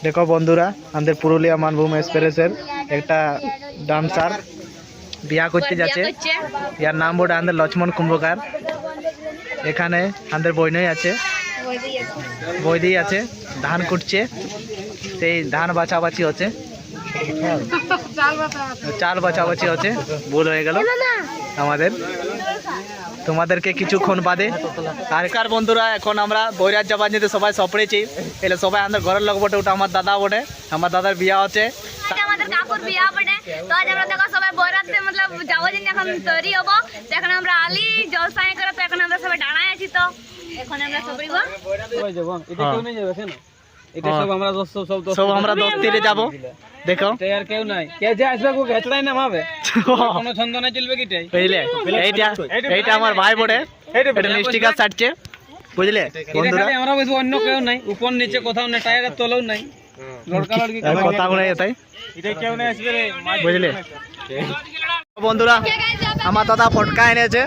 দেখো বন্ধুরা, আমাদের পুরুলিয়া মানভূম এক্সপ্রেসের একটা ডান্সার বিয়া করতে যাচ্ছে। ইয়ার নাম বটে আমাদের লক্ষ্মণ কুম্ভকার। এখানে আমাদের বইনই আছে, বৈদি আছে, ধান কুটছে, সেই ধান বাছাবাছি হচ্ছে, চাল বাছাবাছি হচ্ছে। ভুল হয়ে গেল আমাদের। তোমাদেরকে কিছুক্ষণ বাদে আর বন্ধুরা, এখন আমরা বৈরাজ যাবার যেতে সবাই সপড়েছি। এলে সবাই আমাদের ঘরের লোক বটে, ওটা আমার দাদা বটে, আমার দাদার বিয়া হচ্ছে। আমাদের কাকুর বিয়া বটে, তো আজ আমরা দেখো সবাই বৈরাতে মতলব যাবো যে এখন তৈরি হবো। তো এখন আমরা আলি জলসাই করে, তো এখন আমরা সবাই দাঁড়ায় আছি। তো এখন আমরা সবরিব ওই যাব, এটা কেউ নেই যাবে কেন? এটা সব আমরা সব আমরা দোস্তিরে যাব। দেখো আর কেউ নাই, কে যে আসবে কো গেছড়াই না ভাবে কোনো ছন্দ না চলবে কিটাই, বুঝলে? এইটা আমার ভাই বটে, এটা মিষ্টিকা ছাড়ছে, বুঝলে বন্ধুরা? আমরা বসে, অন্য কেউ নাই, উপর নিচে কোথাও নাই, টায়ারের তলেও নাই, লড়কা লড়কি কথা বলে তাই, এটা কেউ নাই আসবে রে, বুঝলে বন্ধুরা? আমার দাদা পটকা এনেছে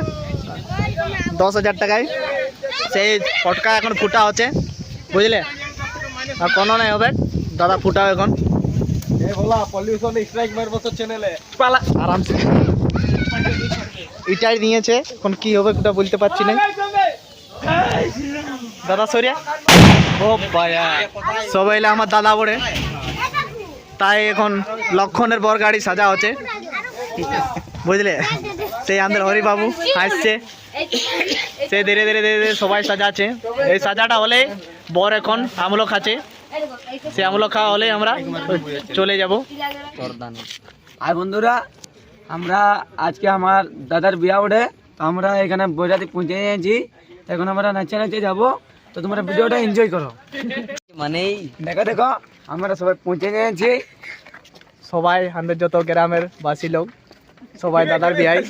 10,000 টাকায়। সেই পটকা এখন ফুটা হচ্ছে, বুঝলে? আর কোনো নাই হবে, দাদা ফুটাও এখন। পলিউশন স্ট্রাইক মারবো তো চ্যানেলে পালা আরামসে। এটাই নিয়েছে, এখন কি হবে ওটা বলতে পারছি না। দাদা সরিয়া ও ভাইয়া, সবাই আমার দাদা বড়ে, তাই এখন লক্ষণের বর গাড়ি সাজা হচ্ছে, বুঝলে? সেই আমাদের হরিবাবু আসছে, সে ধীরে ধীরে ধীরে ধীরে সবাই সাজাচ্ছে। এই সাজাটা হলে বর এখন আমলো খাচ্ছে, সে আমলো খাওয়া হলে আমরা চলে যাব। আর বন্ধুরা, আমরা আজকে আমার দাদার বিয়া ওঠে, তো আমরা এখানে বৈরাতি পৌঁছে গেছি। এখন আমরা নাচে নাচে যাবো, তো তোমরা ভিডিওটা এনজয় করো। মানে দেখো দেখো, আমরা সবাই পৌঁছে গেছি। সবাই আমাদের যত গ্রামের বাসী লোক সবাই দাদার বিয়ায়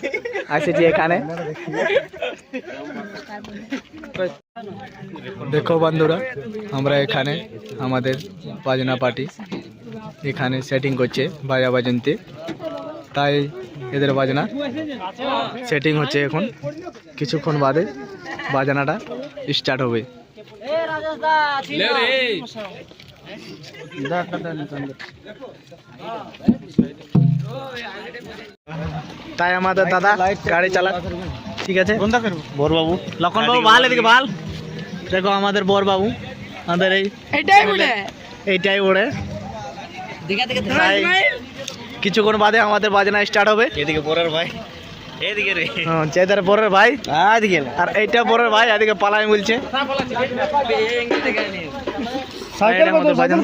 আসেছি এখানে। দেখো বন্ধুরা, আমরা এখানে আমাদের বাজনা পার্টি এখানে সেটিং করছে বাজা বাজনতে, তাই এদের বাজনা সেটিং হচ্ছে। এখন কিছুক্ষণ বাদে বাজনাটা স্টার্ট হবে। তাই আমাদের দাদা গাড়ি চালা, ঠিক আছে? বরবাবু, লক্ষণ বাবু ভাল, এদিকে ভাল। দেখো আমাদের বরবাবু, আমাদের এইটাই ওড়ে। তাই কিছুক্ষণ বাদে আমাদের বাজনা স্টার্ট হবে। এদিকে পরের ভাই, এদিকে রে, চেদার পরের ভাই, আর এইটা পরের ভাই এদিকে পালাই বলছে। আমাদের বাজনা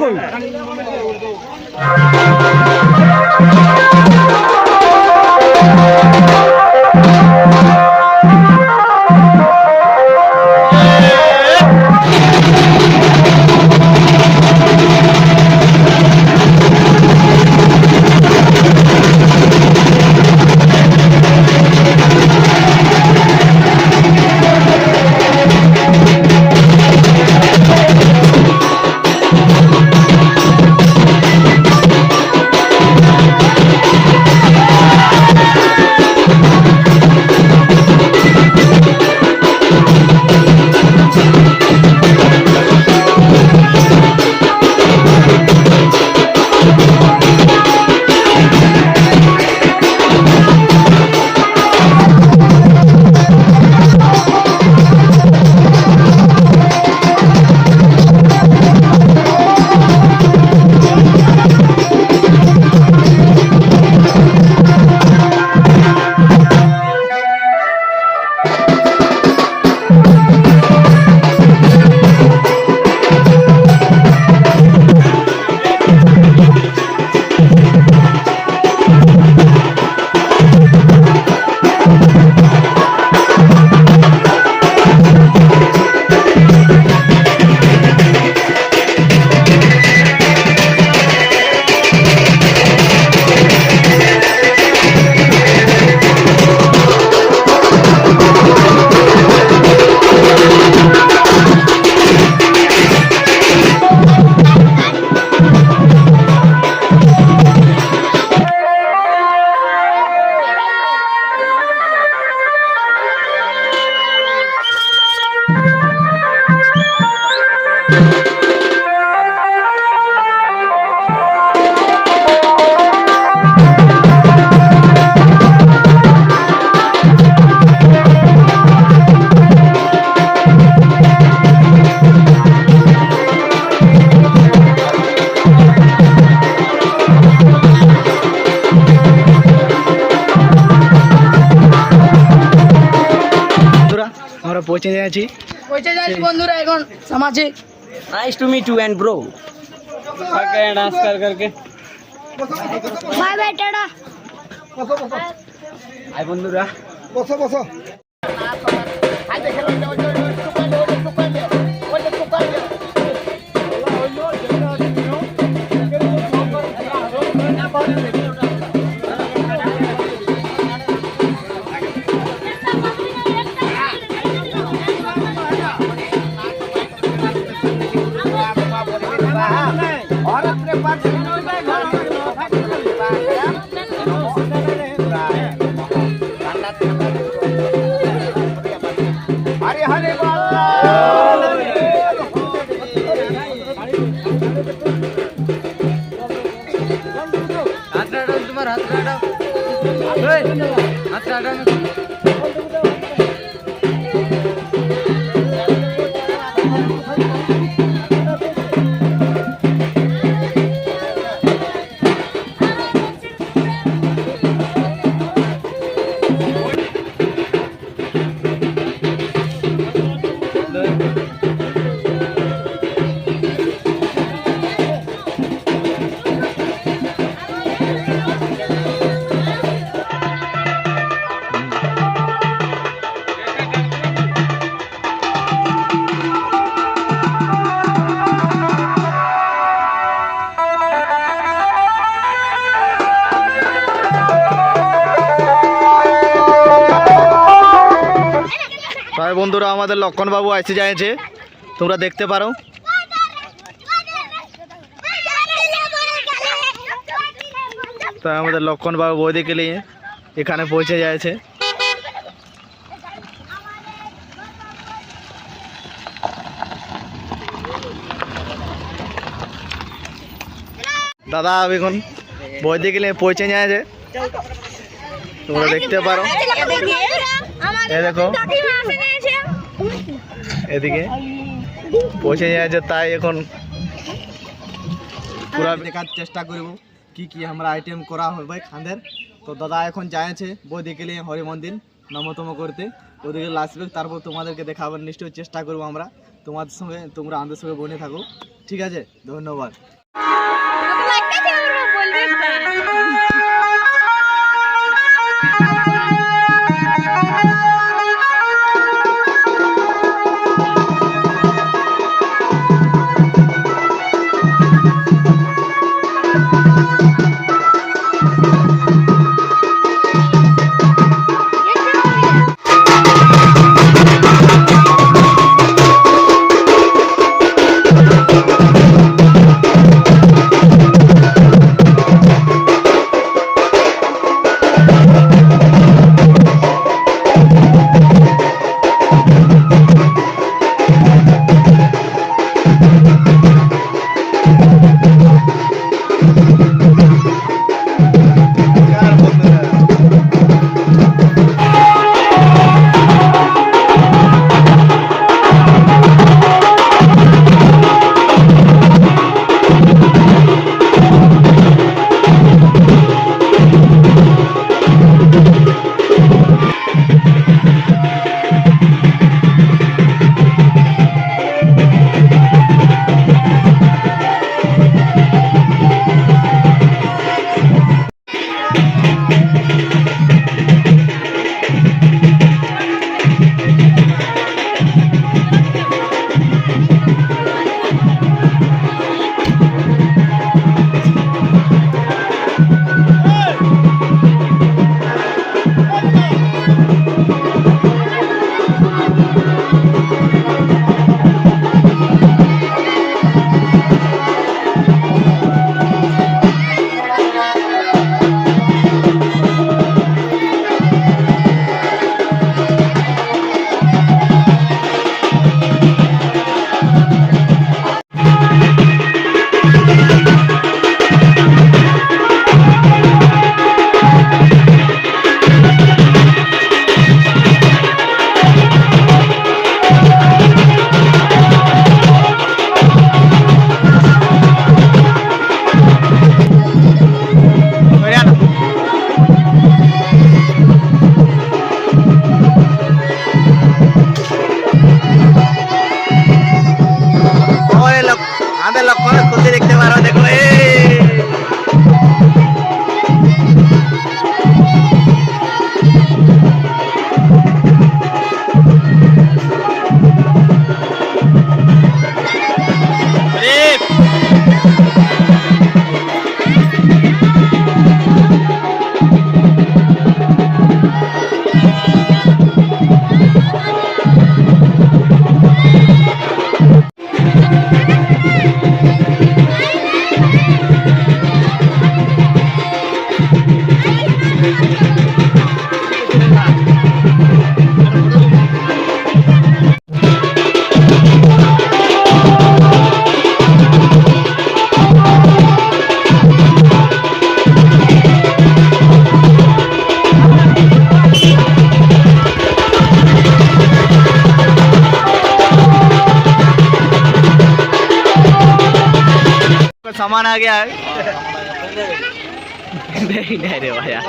পৌঁছে গেছি। বন্ধুরা এখন সামাজিক nice to meet you and bro okay dance করকে বাই বাই টাটা। হাই বন্ধুরা তাই বন্ধুরা আমাদের লক্ষণ বাবু এসে যাচ্ছে, তোমরা দেখতে পারো। তাই আমাদের লক্ষণ বাবু বৌদিকে নিয়ে এখানে পৌঁছে যাচ্ছে। দাদা এখন বৌদিকে নিয়ে পৌঁছে যাচ্ছে, তোমরা দেখতে পারো। এ দেখো এদিকে পৌঁছে যাচ্ছে। তাই এখন পুরা দেখার চেষ্টা করব কি কি আমরা আইটেম করা হবে খাঁদের। তো দাদা এখন যাচ্ছে বৌদিকে নিয়ে হরি মন্দির নমতম করতে, ওদিকে আসবে, তারপর তোমাদেরকে দেখাবার নিশ্চয়ই চেষ্টা করবো আমরা। তোমাদের সঙ্গে তোমরা আমাদের সঙ্গে বনে থাকো, ঠিক আছে? ধন্যবাদ। सामान आ गया है नहीं नहीं रे भैया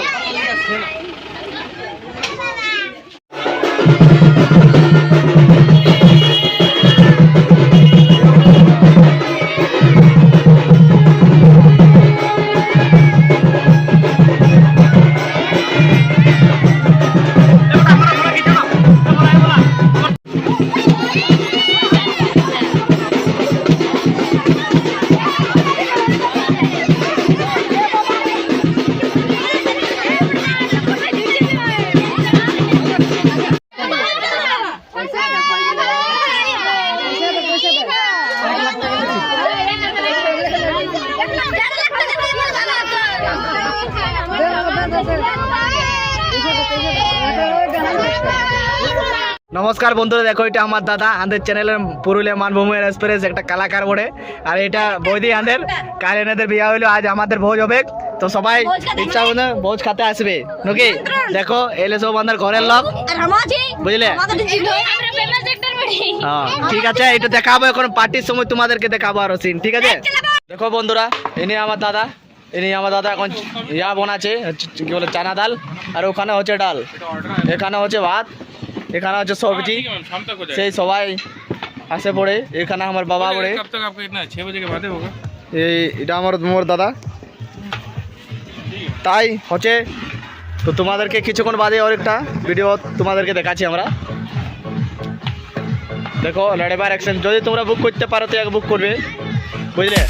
नमस्कार बंधुरा देखो এটা আমার দাদা আমাদের চ্যানেলের পুরুলিয়া মানভূমির এক্সপ্রেস একটা কলাকার বড়ে আর এটা বৌদি আমাদের কাল এনাদের বিয়ে হলো আজ আমাদের ভোজ হবে তো সবাই ইচ্ছা হলে ভোজ খেতে আসবে নাকি দেখো এলে সব আমাদের ঘরের লোক আর আমাজি বুঝলে আমাদের জিতো আমরা ফেমাস অ্যাক্টর বড়ি হ্যাঁ ঠিক আছে এটা দেখাবো এখন পার্টির সময় তোমাদেরকে দেখাবো আর সিন ঠিক আছে দেখো বন্ধুরা ইনি আমার দাদা এখন ইয়া বানাচ্ছে কি বলে চানা ডাল আর ওখানে হচ্ছে ডাল এখানে হচ্ছে ভাত এখানে হচ্ছে সবজি সেই সবাই আসে পড়ে এখানে আমার বাবা পড়ে कब तक आपका इतना 6 बजे के बाद होगा এই এটা আমার মোর দাদা তাই হচ্ছে তো তোমাদেরকে কিছুক্ষণ বাদে আর একটা ভিডিও তোমাদেরকে দেখাচ্ছি আমরা দেখো লড়েবার অ্যাকশন যদি তোমরা বুক করতে পারো তো এক বুক করবে বুঝলে